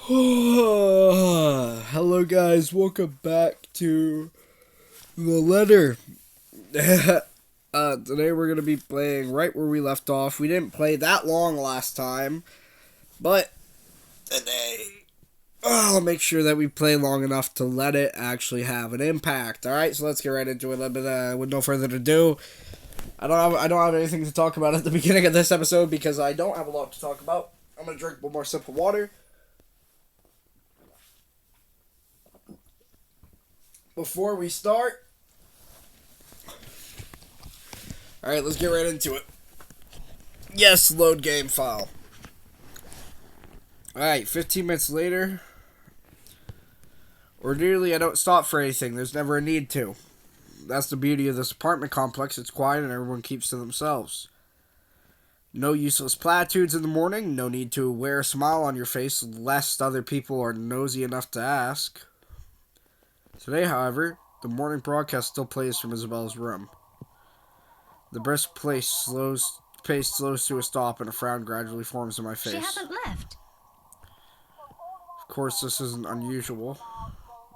Hello guys, welcome back to the letter. Today we're gonna be playing right where we left off. We didn't play that long last time, but today I'll make sure that we play long enough to let it actually have an impact. Alright, so let's get right into it. With no further ado. I don't have anything to talk about at the beginning of this episode because I don't have a lot to talk about. I'm gonna drink one more sip of water. Before we start, alright, let's get right into it. Yes, load game file. Alright, 15 minutes later. Ordinarily, I don't stop for anything. There's never a need to. That's the beauty of this apartment complex. It's quiet and everyone keeps to themselves. No useless platitudes in the morning. No need to wear a smile on your face lest other people are nosy enough to ask. Today, however, the morning broadcast still plays from Isabella's room. The brisk pace slows to a stop and a frown gradually forms in my face. She hasn't left. Of course, this isn't unusual.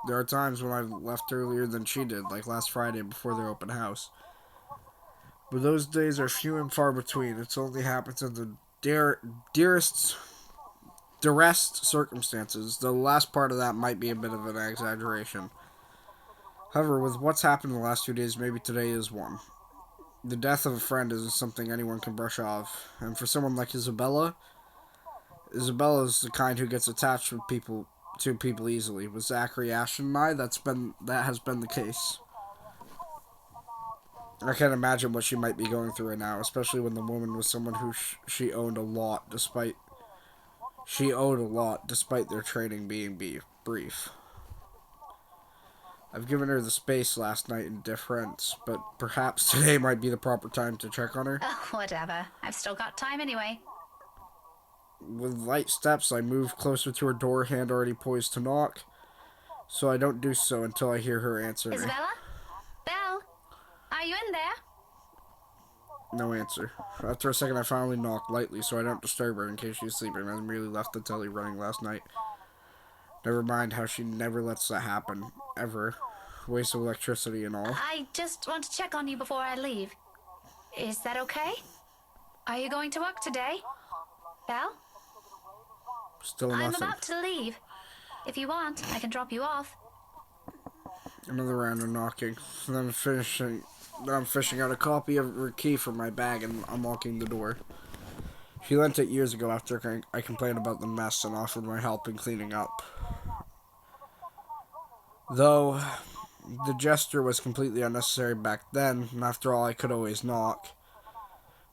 There are times when I've left earlier than she did, like last Friday before their open house. But those days are few and far between. It only happens in the dearest circumstances. The last part of that might be a bit of an exaggeration. However, with what's happened in the last 2 days, maybe today is one. The death of a friend isn't something anyone can brush off. And for someone like Isabella is the kind who gets attached to people easily. With Zachary, Ashton, and I, that has been the case. I can't imagine what she might be going through right now, especially when the woman was someone who she owed a lot, despite their training being brief. I've given her the space last night in deference, but perhaps today might be the proper time to check on her. Oh, whatever. I've still got time anyway. With light steps, I move closer to her door, hand already poised to knock, so I don't do so until I hear her answer me. Isabella? Belle? Are you in there? No answer. After a second, I finally knock lightly so I don't disturb her in case she's sleeping. I merely left the telly running last night. Never mind how she never lets that happen. Ever. Waste of electricity and all. I just want to check on you before I leave. Is that okay? Are you going to work today? Belle? Still nothing. I'm about to leave. If you want, I can drop you off. Another round of knocking. Then I'm fishing out a copy of her key from my bag and unlocking the door. She lent it years ago after I complained about the mess and offered my help in cleaning up. Though the gesture was completely unnecessary back then, and after all, I could always knock.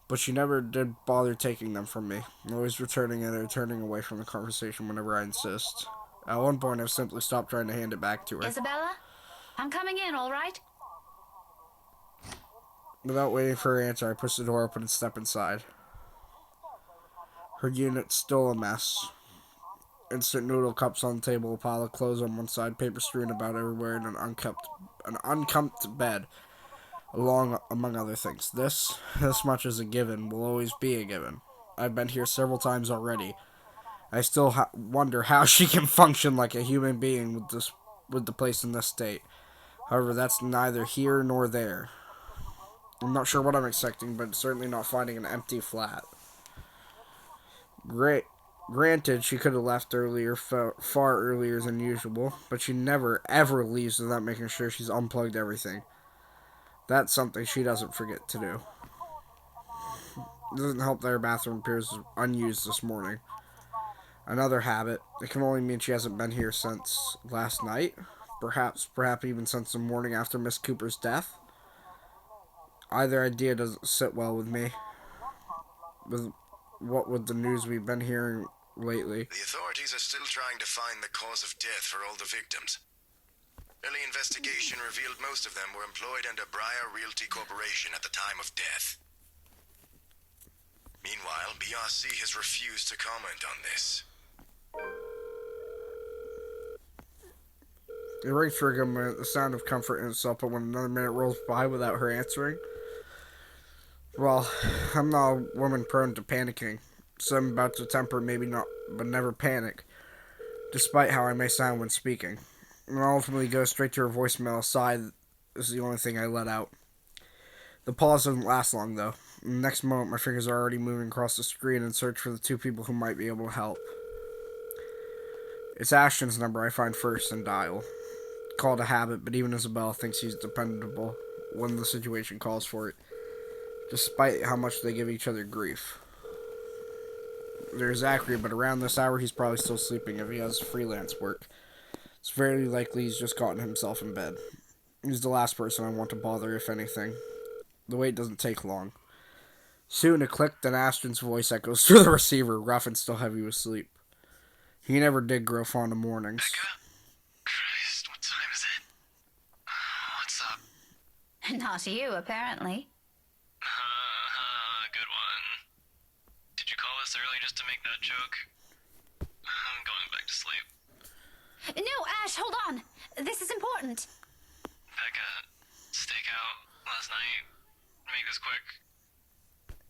But she never did bother taking them from me, always returning it or turning away from the conversation whenever I insist. At one point, I've simply stopped trying to hand it back to her. Isabella? I'm coming in, all right? Without waiting for her answer, I push the door open and step inside. Her unit's still a mess. Instant noodle cups on the table, a pile of clothes on one side, paper strewn about everywhere, and an unkempt bed, among other things. This much is a given, will always be a given. I've been here several times already. I still wonder how she can function like a human being with the place in this state. However, that's neither here nor there. I'm not sure what I'm expecting, but certainly not finding an empty flat. Granted, she could have left earlier, far earlier than usual, but she never, ever leaves without making sure she's unplugged everything. That's something she doesn't forget to do. It doesn't help that her bathroom appears unused this morning. Another habit. It can only mean she hasn't been here since last night. Perhaps even since the morning after Miss Cooper's death. Either idea doesn't sit well with me. With the news we've been hearing lately. The authorities are still trying to find the cause of death for all the victims. Early investigation revealed most of them were employed under Briar Realty Corporation at the time of death. Meanwhile, BRC has refused to comment on this. It rings for a minute, the sound of comfort in itself, but when another minute rolls by without her answering, well, I'm not a woman prone to panicking. So I'm about to temper, maybe not, but never panic. despite how I may sound when speaking. And I'll ultimately go straight to her voicemail. Aside is the only thing I let out. The pause doesn't last long, though. In the next moment, my fingers are already moving across the screen in search for the two people who might be able to help. It's Ashton's number I find first and dial. Called a habit, but even Isabella thinks he's dependable when the situation calls for it, despite how much they give each other grief. There's Zachary, but around this hour he's probably still sleeping if he has freelance work. It's very likely he's just gotten himself in bed. He's the last person I want to bother, if anything. The wait doesn't take long. Soon a click, then Ashton's voice echoes through the receiver, rough and still heavy with sleep. He never did grow fond of mornings. Becca? Christ, what time is it? What's up? Not you, apparently. Good one. Did you call us early just to make that joke? I'm going back to sleep. No, Ash, hold on. This is important. Becca, stakeout last night. Make this quick.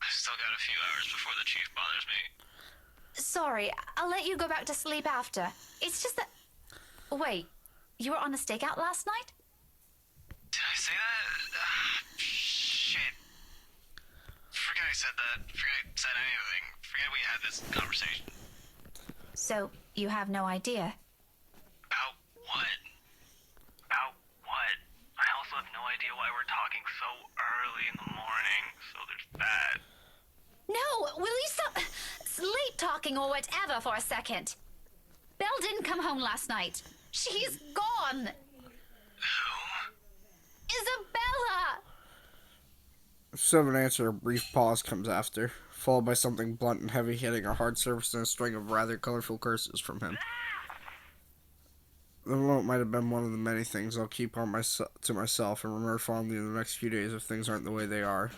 I've still got a few hours before the chief bothers me. Sorry, I'll let you go back to sleep after. It's just that... Wait, you were on a stakeout last night? Did I say that? Shit. Forget I said that. Forget I said anything. Forget we had this conversation. So, you have no idea? About what? About what? I also have no idea why we're talking so early in the morning, so there's that. No, will you stop sleep talking or whatever for a second? Belle didn't come home last night. She's gone. Who? Isabella! Instead of an answer, a brief pause comes after, followed by something blunt and heavy hitting a hard surface and a string of rather colorful curses from him. The moment might have been one of the many things I'll keep on to myself and remember fondly in the next few days if things aren't the way they are.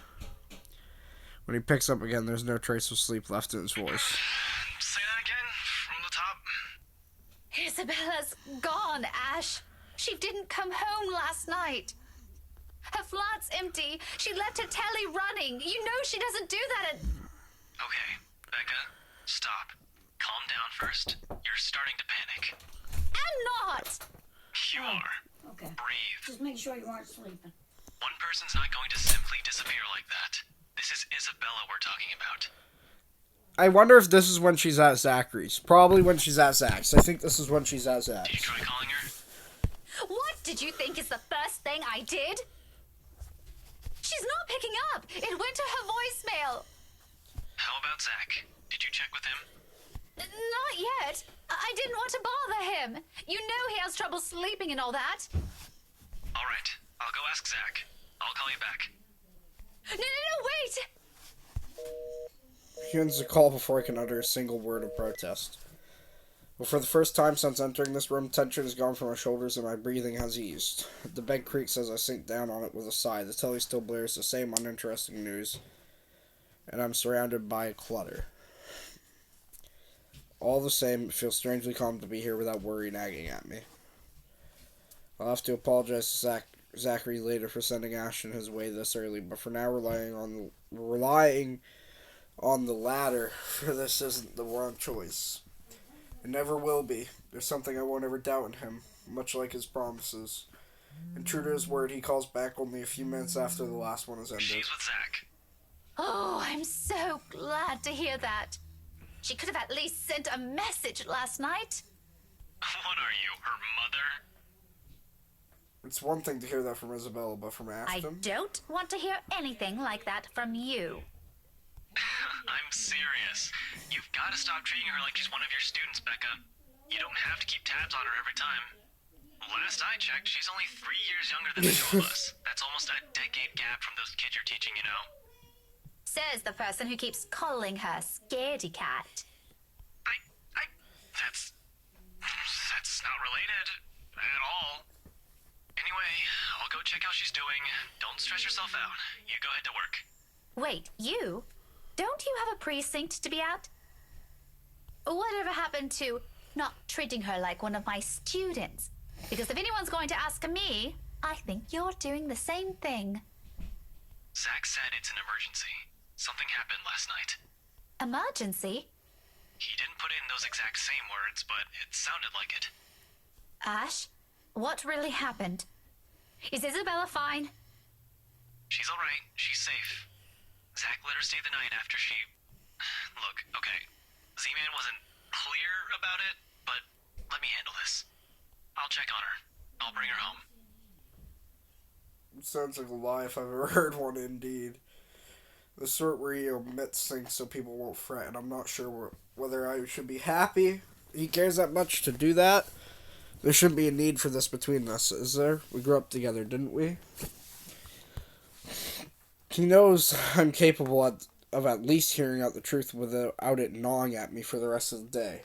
When he picks up again, there's no trace of sleep left in his voice. Say that again, from the top. Isabella's gone, Ash. She didn't come home last night. Her flat's empty. She left her telly running. You know she doesn't do that at... Okay, Becca, stop. Calm down first. You're starting to panic. I'm not! You are. Okay. Breathe. Just make sure you aren't sleeping. One person's not going to simply disappear like that. This is Isabella we're talking about. I wonder if this is when she's at Zachary's. Probably when she's at Zach's. I think this is when she's at Did you Zach's. try calling her? What did you think is the first thing I did? She's not picking up. It went to her voicemail. How about Zach? Did you check with him? Not yet. I didn't want to bother him. You know he has trouble sleeping and all that. All right, I'll go ask Zach. I'll call you back. No, wait! He ends the call before I can utter a single word of protest. But for the first time since entering this room, tension has gone from my shoulders and my breathing has eased. The bed creaks as I sink down on it with a sigh. The telly still blares the same uninteresting news, and I'm surrounded by clutter. All the same, it feels strangely calm to be here without worry nagging at me. I'll have to apologize to Zachary later for sending Ashton his way this early, but for now, relying on the latter for this isn't the wrong choice. It never will be. There's something I won't ever doubt in him, much like his promises. And true to his word, he calls back only a few minutes after the last one has ended. She's with Zach. Oh, I'm so glad to hear that. She could have at least sent a message last night. What are you, her mother? It's one thing to hear that from Isabella, but from I Ashton? don't want to hear anything like that from you. I'm serious. You've got to stop treating her like she's one of your students, Becca. You don't have to keep tabs on her every time. Last I checked, she's only 3 years younger than the two of us. That's almost a decade gap from those kids you're teaching, you know? Says the person who keeps calling her Scaredy Cat. That's not related at all. Anyway, I'll go check how she's doing. Don't stress yourself out. You go ahead to work. Wait, you? Don't you have a precinct to be at? Whatever happened to not treating her like one of my students? Because if anyone's going to ask me, I think you're doing the same thing. Zach said it's an emergency. Something happened last night. Emergency? He didn't put it in those exact same words, but it sounded like it. Ash, what really happened? Is Isabella fine? She's alright. She's safe. Zach let her stay the night after she... Look, okay. Z-Man wasn't clear about it, but let me handle this. I'll check on her. I'll bring her home. It sounds like a lie if I've ever heard one, indeed. The sort where he omits things so people won't fret, and I'm not sure whether I should be happy he cares that much to do that. There shouldn't be a need for this between us, is there? We grew up together, didn't we? He knows I'm capable of at least hearing out the truth without it gnawing at me for the rest of the day.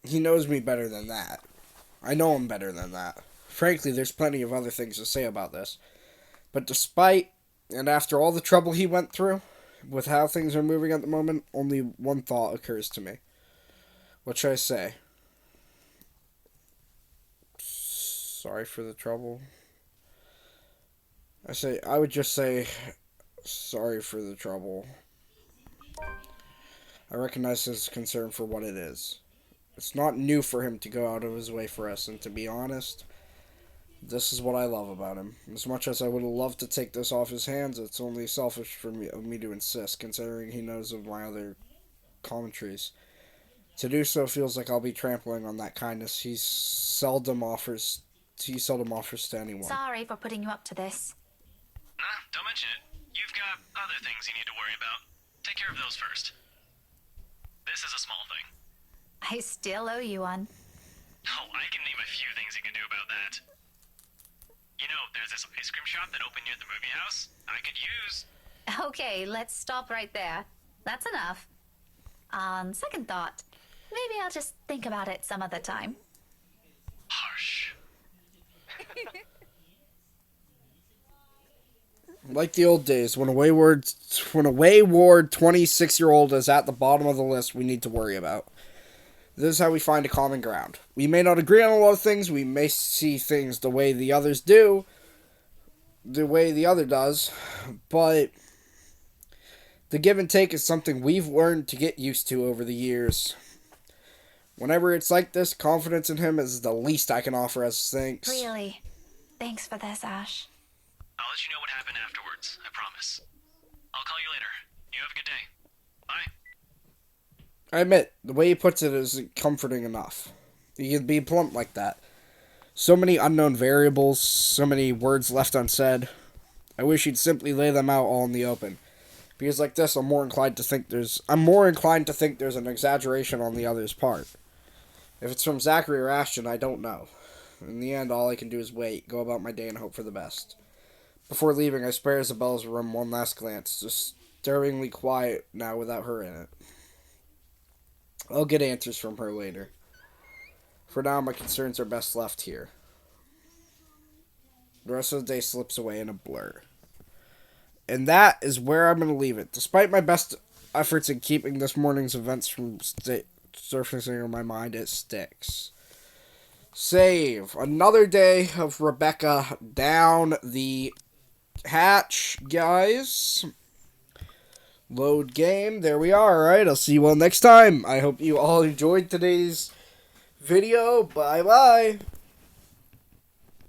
He knows me better than that. I know him better than that. Frankly, there's plenty of other things to say about this. But despite, and after all the trouble he went through, with how things are moving at the moment, only one thought occurs to me. What should I say? Sorry for the trouble. I would just say, sorry for the trouble. I recognize his concern for what it is. It's not new for him to go out of his way for us, and to be honest, this is what I love about him. As much as I would have loved to take this off his hands, it's only selfish of me to insist, considering he knows of my other commentaries. To do so feels like I'll be trampling on that kindness he seldom offers to anyone. Sorry for putting you up to this. Nah, don't mention it. You've got other things you need to worry about. Take care of those first. This is a small thing. I still owe you one. Oh, I can name a few things you can do about that. You know, there's this ice cream shop that opened near the movie house. I could use... Okay, let's stop right there. That's enough. On second thought, maybe I'll just think about it some other time. Harsh. Like the old days, when a wayward 26-year-old is at the bottom of the list we need to worry about. This is how we find a common ground. We may not agree on a lot of things, we may see things the way the others do, the way the other does, but the give and take is something we've learned to get used to over the years. Whenever it's like this, confidence in him is the least I can offer as thanks. Really? Thanks for this, Ash. I'll let you know what happened afterwards, I promise. I'll call you later. You have a good day. Bye. I admit, the way he puts it isn't comforting enough. He can be plump like that. So many unknown variables, so many words left unsaid. I wish he'd simply lay them out all in the open. Because like this, I'm more inclined to think there's an exaggeration on the other's part. If it's from Zachary or Ashton, I don't know. In the end, all I can do is wait, go about my day, and hope for the best. Before leaving, I spare Isabella's room one last glance, disturbingly quiet now without her in it. I'll get answers from her later. For now, my concerns are best left here. The rest of the day slips away in a blur. And that is where I'm going to leave it. Despite my best efforts in keeping this morning's events from surfacing in my mind, it sticks. Save. Another day of Rebecca down the hatch, guys. Load game. There we are. Alright, I'll see you all next time. I hope you all enjoyed today's video. Bye-bye.